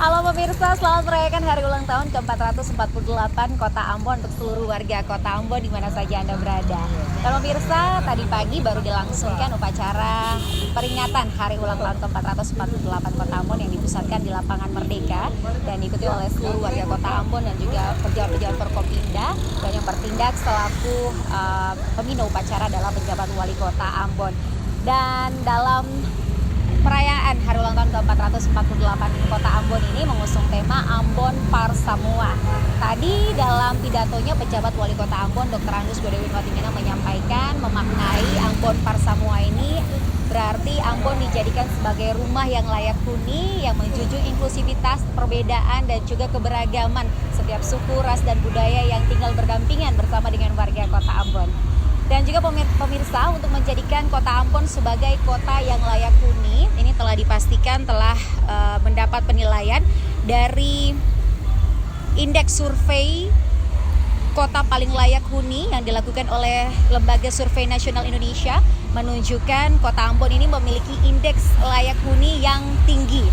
Halo pemirsa, selamat merayakan hari ulang tahun ke-448 Kota Ambon untuk seluruh warga Kota Ambon di mana saja Anda berada. Dan pemirsa, tadi pagi baru dilangsungkan upacara peringatan hari ulang tahun ke-448 Kota Ambon yang dipusatkan di Lapangan Merdeka dan diikuti oleh seluruh warga Kota Ambon dan juga pejabat-pejabat Forkopimda, dan yang bertindak selaku pembina upacara adalah penjabat wali Kota Ambon. Dan dalam perayaan hari ulang tahun ke-448 Kota Ambon ini mengusung tema Ambon Parsamua. Tadi dalam pidatonya pejabat wali Kota Ambon Dr. Andus Godewinuwatingena menyampaikan memaknai Ambon Parsamua ini berarti Ambon dijadikan sebagai rumah yang layak huni, yang menjunjung inklusivitas, perbedaan dan juga keberagaman setiap suku, ras dan budaya yang tinggal berdampingan bersama dengan warga Kota Ambon. Dan juga pemirsa, untuk menjadikan Kota Ambon sebagai kota yang layak huni, ini telah dipastikan telah mendapat penilaian dari indeks survei kota paling layak huni yang dilakukan oleh Lembaga Survei Nasional Indonesia, menunjukkan Kota Ambon ini memiliki indeks layak huni yang tinggi.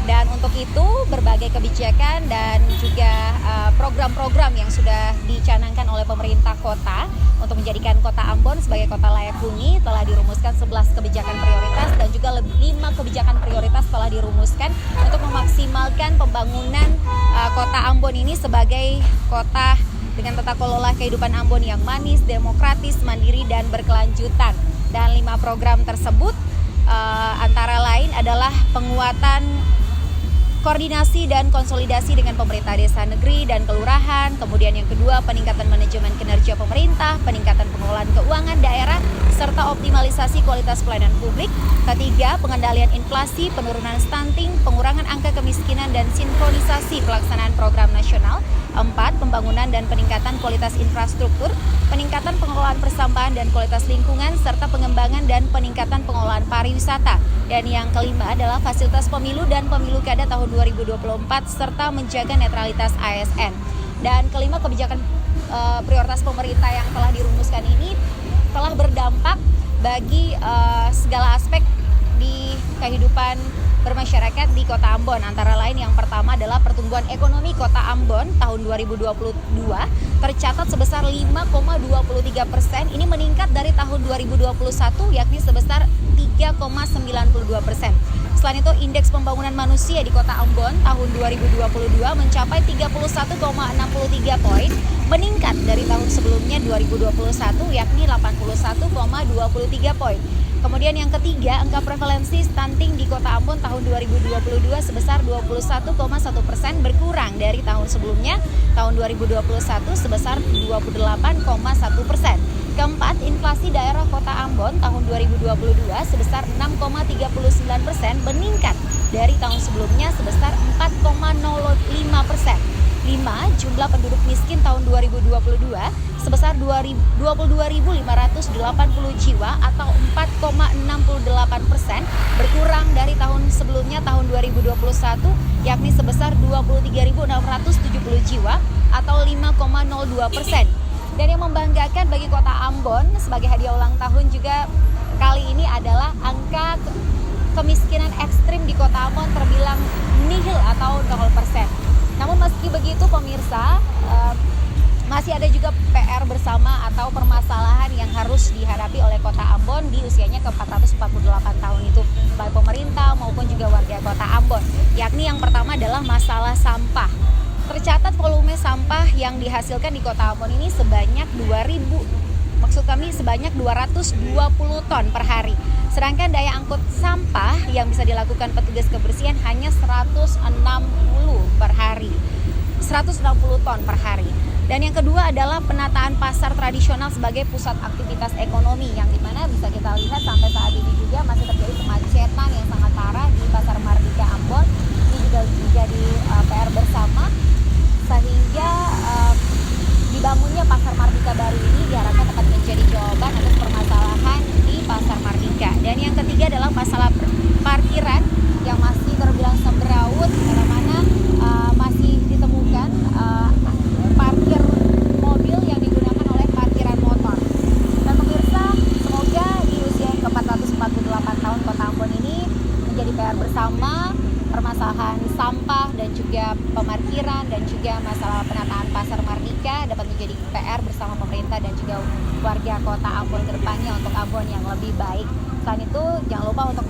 Dan untuk itu berbagai kebijakan dan juga program-program yang sudah dicanangkan oleh pemerintah kota untuk menjadikan Kota Ambon sebagai kota layak huni telah dirumuskan 11 kebijakan prioritas dan juga 5 kebijakan prioritas telah dirumuskan untuk memaksimalkan pembangunan Kota Ambon ini sebagai kota dengan tata kelola kehidupan Ambon yang manis, demokratis, mandiri dan berkelanjutan. Dan 5 program tersebut antara lain adalah penguatan koordinasi dan konsolidasi dengan pemerintah desa, negeri, dan kelurahan. Kemudian yang kedua, peningkatan manajemen kinerja pemerintah, peningkatan pengelolaan keuangan daerah, serta optimalisasi kualitas pelayanan publik. Ketiga, pengendalian inflasi, penurunan stunting, pengurangan angka kemiskinan, dan sinkronisasi pelaksanaan program nasional. 4, pembangunan dan peningkatan kualitas infrastruktur, peningkatan pengelolaan persampahan dan kualitas lingkungan, serta pengembangan dan peningkatan pengelolaan pariwisata. Dan yang kelima adalah fasilitas pemilu dan pemilu kada tahun 2024 serta menjaga netralitas ASN. Dan kelima, kebijakan prioritas pemerintah yang telah dirumuskan ini telah berdampak bagi segala aspek di kehidupan bermasyarakat di Kota Ambon. Antara lain yang pertama adalah pertumbuhan ekonomi Kota Ambon tahun 2022 tercatat sebesar 5,23%. Ini meningkat dari tahun 2021 yakni sebesar 3,92%. Selain itu, indeks pembangunan manusia di Kota Ambon tahun 2022 mencapai 31,63 poin, meningkat dari tahun sebelumnya 2021 yakni 81,23 poin. Kemudian yang ketiga, angka prevalensi stunting di Kota Ambon tahun 2022 sebesar 21,1%, berkurang dari tahun sebelumnya tahun 2021 sebesar 28,1%. Keempat, inflasi daerah Kota Ambon tahun 2022 sebesar 6,39%, meningkat dari tahun sebelumnya sebesar 4,05%. 5. Jumlah penduduk miskin tahun 2022 sebesar 22.580 jiwa atau 4,68%, berkurang dari tahun sebelumnya tahun 2021 yakni sebesar 23.670 jiwa atau 5,02%. Dan yang membanggakan bagi Kota Ambon sebagai hadiah ulang tahun juga kali ini adalah angka kemiskinan ekstrim di Kota Ambon terbilang nihil atau 0%. Namun meski begitu pemirsa, masih ada juga PR bersama atau permasalahan yang harus dihadapi oleh Kota Ambon di usianya ke-448 tahun itu, baik pemerintah maupun juga warga Kota Ambon. Yakni yang pertama adalah masalah sampah. Tercatat volume sampah yang dihasilkan di Kota Ambon ini sebanyak 220 ton per hari. Sedangkan daya angkut sampah yang bisa dilakukan petugas kebersihan hanya 160 ton per hari. Dan yang kedua adalah penataan pasar tradisional sebagai pusat aktivitas ekonomi, yang dimana bisa kita lihat sampai saat ini juga masih terjadi kemacetan yang sangat parah di Pasar Mardika Ambon. Ini juga menjadi PR bersama, sehingga dibangunnya Pasar Mardika baru ini diharapkan dapat menjadi jawaban atas permasalahan di Pasar Mardika. Dan yang ketiga adalah masalah parkiran yang masih terbilang semberawut, mana-mana masih ditemukan parkir mobil yang digunakan oleh parkiran motor. Dan pemirsa, semoga di usia yang ke-448 tahun Kota Ambon ini menjadi PR bersama permasalahan sampah dan juga pemarkiran dan juga masalah penataan Pasar Mardika dapat menjadi PR bersama pemerintah dan juga warga Kota Ambon ke depannya untuk Ambon yang lebih baik. Selain itu, jangan lupa untuk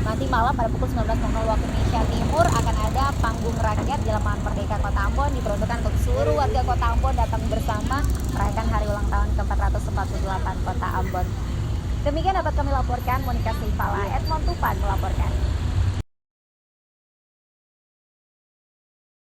nanti malam pada pukul 19.00 waktu Indonesia Timur akan ada panggung rakyat di lapangan Merdeka Kota Ambon, diperuntukkan untuk seluruh warga Kota Ambon datang bersama merayakan hari ulang tahun ke-448 Kota Ambon. Demikian dapat kami laporkan, Monika Seifala, Edmond Tupan melaporkan.